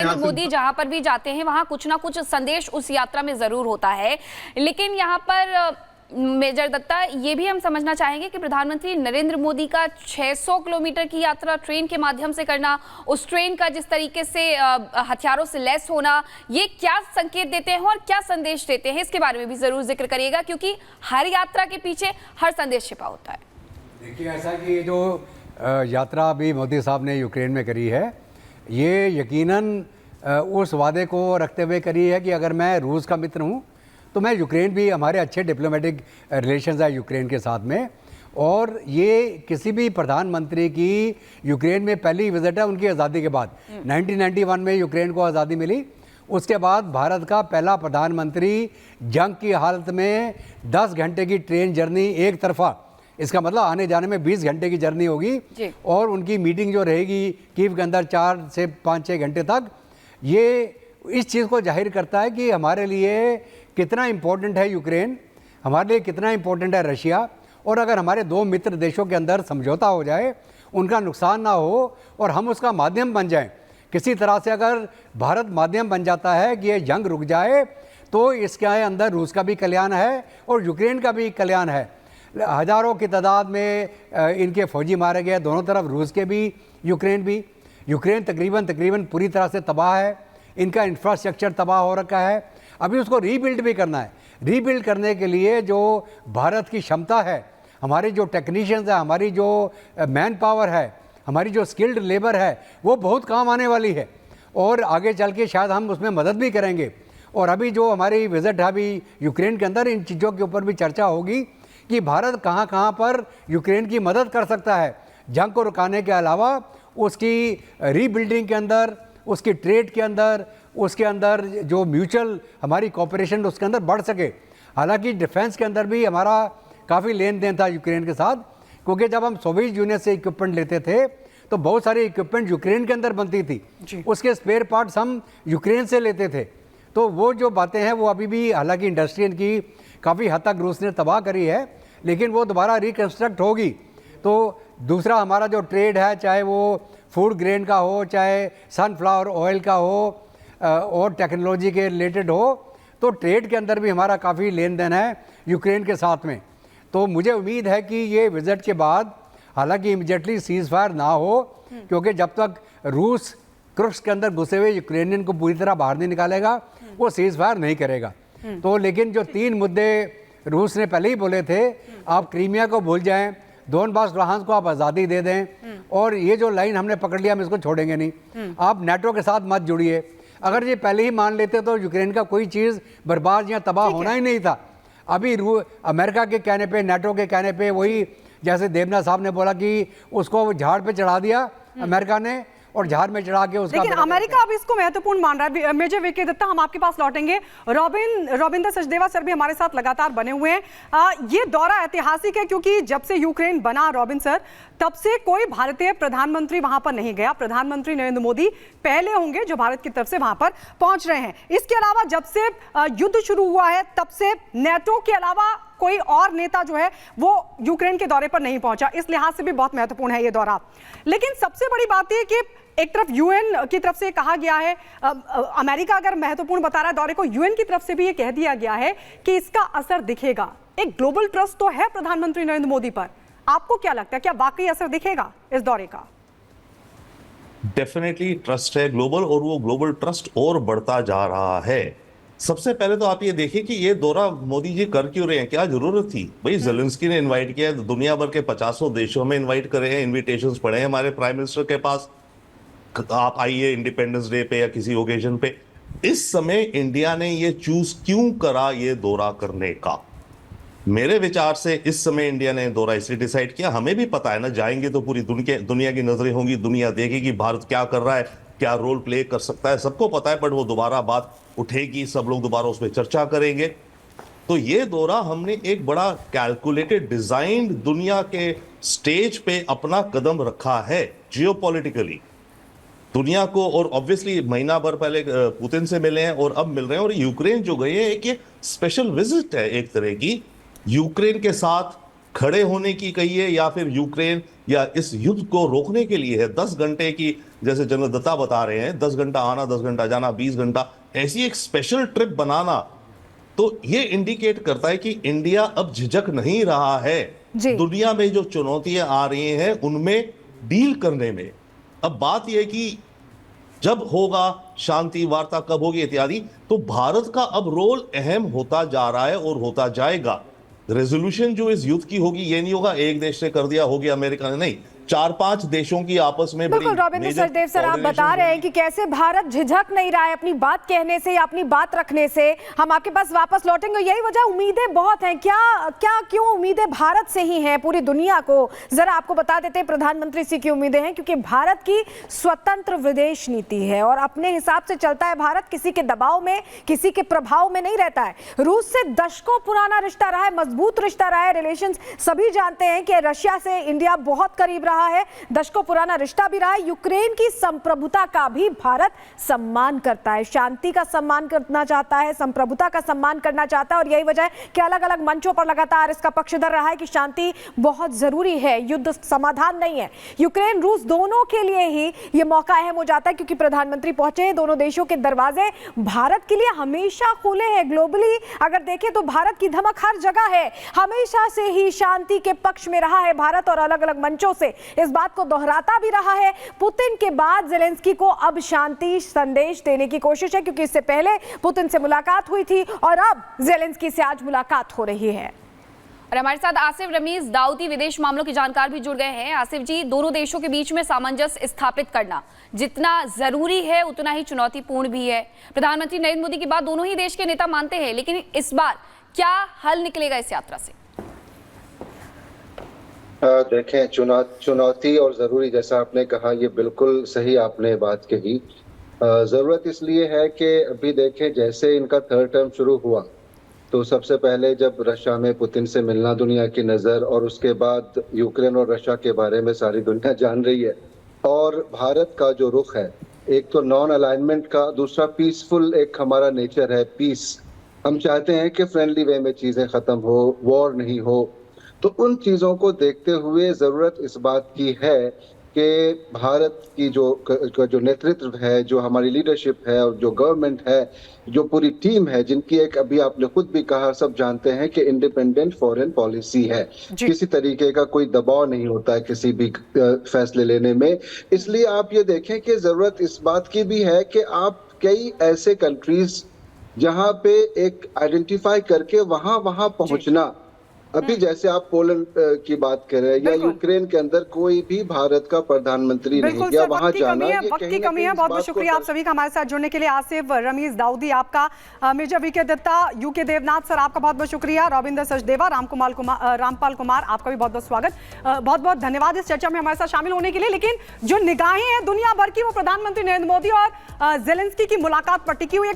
नरेंद्र मोदी जहां पर भी जाते हैं वहां कुछ ना कुछ संदेश उस यात्रा में जरूर होता है। लेकिन यहाँ पर मेजर दत्ता, ये भी हम समझना चाहेंगे कि प्रधानमंत्री नरेंद्र मोदी का 600 किलोमीटर की यात्रा ट्रेन के माध्यम से करना, उस ट्रेन का जिस तरीके से हथियारों से लैस होना, ये क्या संकेत देते हैं और क्या संदेश देते हैं, इसके बारे में भी जरूर जिक्र करिएगा, क्योंकि हर यात्रा के पीछे हर संदेश छिपा होता है। देखिए, ऐसा कि जो यात्रा अभी मोदी साहब ने यूक्रेन में करी है, ये यकीनन उस वादे को रखते हुए करी है कि अगर मैं रूस का मित्र हूँ तो मैं यूक्रेन भी, हमारे अच्छे डिप्लोमेटिक रिलेशंस है यूक्रेन के साथ में, और ये किसी भी प्रधानमंत्री की यूक्रेन में पहली विजिट है उनकी आज़ादी के बाद। 1991 में यूक्रेन को आज़ादी मिली, उसके बाद भारत का पहला प्रधानमंत्री जंग की हालत में 10 घंटे की ट्रेन जर्नी एक तरफा, इसका मतलब आने जाने में 20 घंटे की जर्नी होगी, और उनकी मीटिंग जो रहेगी कीव के अंदर 4 से 5-6 घंटे तक, ये इस चीज़ को जाहिर करता है कि हमारे लिए कितना इम्पोर्टेंट है यूक्रेन, हमारे लिए कितना इम्पोर्टेंट है रशिया। और अगर हमारे दो मित्र देशों के अंदर समझौता हो जाए, उनका नुकसान ना हो और हम उसका माध्यम बन जाएं, किसी तरह से अगर भारत माध्यम बन जाता है कि ये जंग रुक जाए, तो इसके अंदर रूस का भी कल्याण है और यूक्रेन का भी कल्याण है। हज़ारों की तादाद में इनके फौजी मारे गए, दोनों तरफ, रूस के भी यूक्रेन भी। यूक्रेन तकरीबन पूरी तरह से तबाह है, इनका इंफ्रास्ट्रक्चर तबाह हो रखा है, अभी उसको रीबिल्ड भी करना है। रीबिल्ड करने के लिए जो भारत की क्षमता है, हमारे जो टेक्नीशियंस है, हमारी जो मैन पावर है, हमारी जो स्किल्ड लेबर है, वो बहुत काम आने वाली है और आगे चल के शायद हम उसमें मदद भी करेंगे। और अभी जो हमारी विजिट है अभी यूक्रेन के अंदर, इन चीज़ों के ऊपर भी चर्चा होगी कि भारत कहाँ कहाँ पर यूक्रेन की मदद कर सकता है, जंग को रुकाने के अलावा उसकी रीबिल्डिंग के अंदर, उसकी ट्रेड के अंदर, उसके अंदर जो म्यूचुअल हमारी कोऑपरेशन उसके अंदर बढ़ सके। हालांकि डिफेंस के अंदर भी हमारा काफ़ी लेन देन था यूक्रेन के साथ, क्योंकि जब हम सोवियत यूनियन से इक्विपमेंट लेते थे तो बहुत सारी इक्विपमेंट यूक्रेन के अंदर बनती थी, उसके स्पेयर पार्ट्स हम यूक्रेन से लेते थे। तो वो जो बातें हैं वो अभी भी, हालांकि इंडस्ट्री इनकी काफ़ी हद तक रूस ने तबाह करी है, लेकिन वो दोबारा रिकन्स्ट्रक्ट होगी। तो दूसरा हमारा जो ट्रेड है, चाहे वो फूड ग्रेन का हो, चाहे सनफ्लावर ऑयल का हो और टेक्नोलॉजी के रिलेटेड हो, तो ट्रेड के अंदर भी हमारा काफ़ी लेन देन है यूक्रेन के साथ में। तो मुझे उम्मीद है कि ये विजिट के बाद, हालांकि इमीडिएटली सीज फायर ना हो, क्योंकि जब तक रूस क्रुक्स के अंदर घुसे हुए यूक्रेनियन को पूरी तरह बाहर नहीं निकालेगा, वो सीज फायर नहीं करेगा। तो लेकिन जो 3 मुद्दे रूस ने पहले ही बोले थे, आप क्रीमिया को भूल जाएं, डोनबास लुहांस्क को आप आज़ादी दे दें, और ये जो लाइन हमने पकड़ लिया हम इसको छोड़ेंगे नहीं, आप नेटो के साथ मत जुड़िए। अगर ये पहले ही मान लेते तो यूक्रेन का कोई चीज़ बर्बाद या तबाह होना ही नहीं था। अभी अमेरिका के कहने पे, नेटो के कहने पे, वही जैसे देवना साहब ने बोला कि उसको झाड़ पे चढ़ा दिया अमेरिका ने, और झाड़ में चढ़ा के उसका, लेकिन अमेरिका अब इसको महत्वपूर्ण मान रहा है। मेजर विके दत्ता, हम आपके पास लौटेंगे। रविंद्र सचदेवा सर भी हमारे साथ लगातार बने हुए हैं। ये दौरा ऐतिहासिक है क्योंकि जब से यूक्रेन बना, रॉबिन सर, तब से कोई भारतीय प्रधानमंत्री वहां पर नहीं गया। प्रधानमंत्री नरेंद्र मोदी पहले होंगे जो भारत की तरफ से वहां पर पहुंच रहे हैं। इसके अलावा जब से युद्ध शुरू हुआ है, तब से नेटो के अलावा कोई और नेता जो है वो यूक्रेन के दौरे पर नहीं पहुंचा। इस लिहाज से भी बहुत महत्वपूर्ण है ये दौरा। लेकिन सबसे बड़ी बात यह कि एक तरफ यूएन की तरफ से कहा गया है, अमेरिका अगर महत्वपूर्ण बता रहा है दौरे को, यूएन की तरफ से भी ये कह दिया गया है कि इसका असर दिखेगा। एक ग्लोबल ट्रस्ट तो है प्रधानमंत्री नरेंद्र मोदी पर, आपको क्या लगता है, क्या वाकई असर दिखेगा इस दौरे का? डेफिनेटली ट्रस्ट है ग्लोबल, और वो ग्लोबल ट्रस्ट और बढ़ता जा रहा है। सबसे पहले तो आप ये देखिए कि ये दौरा मोदी जी कर क्यों रहे हैं, क्या जरूरत थी भाई? जेलेंस्की ने इनवाइट किया है, दुनिया भर के 50 देशों में इनवाइट करे हैं, इनविटेशंस पड़े हैं हमारे प्राइम मिनिस्टर के पास, आप आइए इंडिपेंडेंस डे पे या किसी ओकेजन पे। इस समय इंडिया ने ये चूज क्यों करा ये दौरा करने का? मेरे विचार से इस समय इंडिया ने दौरा इसलिए डिसाइड किया, हमें भी पता है ना, जाएंगे तो पूरी दुनिया की नजरें होंगी, दुनिया देखेगी भारत क्या कर रहा है, क्या रोल प्ले कर सकता है, सबको पता है। बट वो दोबारा बात उठेगी, सब लोग दोबारा उस पर चर्चा करेंगे। तो ये दौरा हमने एक बड़ा कैलकुलेटेड, डिजाइंड दुनिया के स्टेज पे अपना कदम रखा है जियोपॉलिटिकली दुनिया को। और ऑब्वियसली महीना भर पहले पुतिन से मिले हैं और अब मिल रहे हैं, और यूक्रेन जो गए हैं, एक ये स्पेशल विजिट है एक तरह की, यूक्रेन के साथ खड़े होने की कहिए या फिर यूक्रेन या इस युद्ध को रोकने के लिए है। 10 घंटे की, जैसे जनरल दत्ता बता रहे हैं, 10 घंटा आना, 10 घंटा जाना, 20 घंटा, ऐसी एक स्पेशल ट्रिप बनाना, तो ये इंडिकेट करता है कि इंडिया अब झिझक नहीं रहा है दुनिया में जो चुनौतियां आ रही हैं उनमें डील करने में। अब बात यह है कि जब होगा शांति वार्ता, कब होगी इत्यादि, तो भारत का अब रोल अहम होता जा रहा है और होता जाएगा। रेजोल्यूशन जो इस युद्ध की होगी, ये नहीं होगा एक देश ने कर दिया हो गया, अमेरिका ने नहीं, 4-5 देशों की आपस में बिल्कुल रविंद्र सचदेव सर, आप बता रहे हैं कि कैसे भारत झिझक नहीं रहा है अपनी बात कहने से या अपनी बात रखने से। हम आपके पास वापस लौटेंगे, यही वजह, उम्मीदें बहुत हैं। क्यों उम्मीदें भारत से ही हैं पूरी दुनिया को? जरा आपको बता देते हैं प्रधानमंत्री से की उम्मीदें हैं, क्योंकि भारत की स्वतंत्र विदेश नीति है और अपने हिसाब से चलता है भारत, किसी के दबाव में, किसी के प्रभाव में नहीं रहता है। रूस से दशकों पुराना रिश्ता रहा है, मजबूत रिश्ता रहा है, रिलेशंस सभी जानते हैं कि रशिया से इंडिया बहुत करीब रहा है, दशकों पुराना रिश्ता भी रहा है। यूक्रेन की संप्रभुता का भी भारत सम्मान करता है, शांति का सम्मान करना चाहता है, संप्रभुता का सम्मान करना चाहता है और यही वजह है कि अलग अलग मंचों पर लगातार इसका पक्षधर रहा है कि शांति बहुत जरूरी है, युद्ध समाधान नहीं है। यूक्रेन रूस दोनों के लिए ही यह मौका अहम हो जाता है क्योंकि प्रधानमंत्री पहुंचे हैं। दोनों देशों के दरवाजे भारत के लिए हमेशा खुले हैं। ग्लोबली अगर देखें तो भारत की धमक हर जगह है, हमेशा से ही शांति के पक्ष में रहा है भारत और अलग अलग मंचों से इस बात को दोहराता भी रहा है। पुतिन के बाद ज़ेलेंस्की को अब शांति संदेश देने की कोशिश है, क्योंकि इससे पहले पुतिन से मुलाकात हुई थी और अब ज़ेलेंस्की से आज मुलाकात हो रही है। और हमारे साथ आसिफ रमीज दाऊदी विदेश मामलों के जानकार भी जुड़ गए हैं। आसिफ जी, दोनों देशों के बीच में सामंजस्य स्थापित करना जितना जरूरी है उतना ही चुनौतीपूर्ण भी है। प्रधानमंत्री नरेंद्र मोदी की बात दोनों ही देश के नेता मानते हैं, लेकिन इस बार क्या हल निकलेगा इस यात्रा से? देखें, चुनौती और ज़रूरी, जैसा आपने कहा, ये बिल्कुल सही आपने बात कही। ज़रूरत इसलिए है कि अभी देखें, जैसे इनका थर्ड टर्म शुरू हुआ तो सबसे पहले जब रशिया में पुतिन से मिलना दुनिया की नज़र, और उसके बाद यूक्रेन और रशिया के बारे में सारी दुनिया जान रही है। और भारत का जो रुख है, एक तो नॉन अलाइनमेंट का, दूसरा पीसफुल एक हमारा नेचर है, पीस। हम चाहते हैं कि फ्रेंडली वे में चीज़ें ख़त्म हो, वॉर नहीं हो। तो उन चीज़ों को देखते हुए ज़रूरत इस बात की है कि भारत की जो नेतृत्व है, जो हमारी लीडरशिप है और जो गवर्नमेंट है, जो पूरी टीम है, जिनकी एक, अभी आपने खुद भी कहा, सब जानते हैं कि इंडिपेंडेंट फॉरेन पॉलिसी है, किसी तरीके का कोई दबाव नहीं होता है किसी भी फैसले लेने में। इसलिए आप ये देखें कि ज़रूरत इस बात की भी है कि आप कई ऐसे कंट्रीज जहाँ पे एक आइडेंटिफाई करके वहाँ पहुँचना, अभी जैसे आप पोलैंड की बात कर रहे हैं या यूक्रेन के अंदर कोई भी भारत का प्रधानमंत्री नहीं गया वहां जाना, वक्त की कमी है। बहुत बहुत शुक्रिया आप सभी का हमारे साथ जुड़ने के लिए। आसिफ रमीज दाऊदी आपका, major VK Datta, UK Devnath sir आपका बहुत बहुत शुक्रिया, रविंद्र सचदेवा, रामपाल कुमार आपका भी बहुत बहुत स्वागत, बहुत बहुत धन्यवाद इस चर्चा में हमारे साथ शामिल होने के लिए। लेकिन जो निगाहें हैं दुनिया भर की, वो प्रधानमंत्री नरेंद्र मोदी और ज़ेलेंस्की की मुलाकात पर टिकी हुई।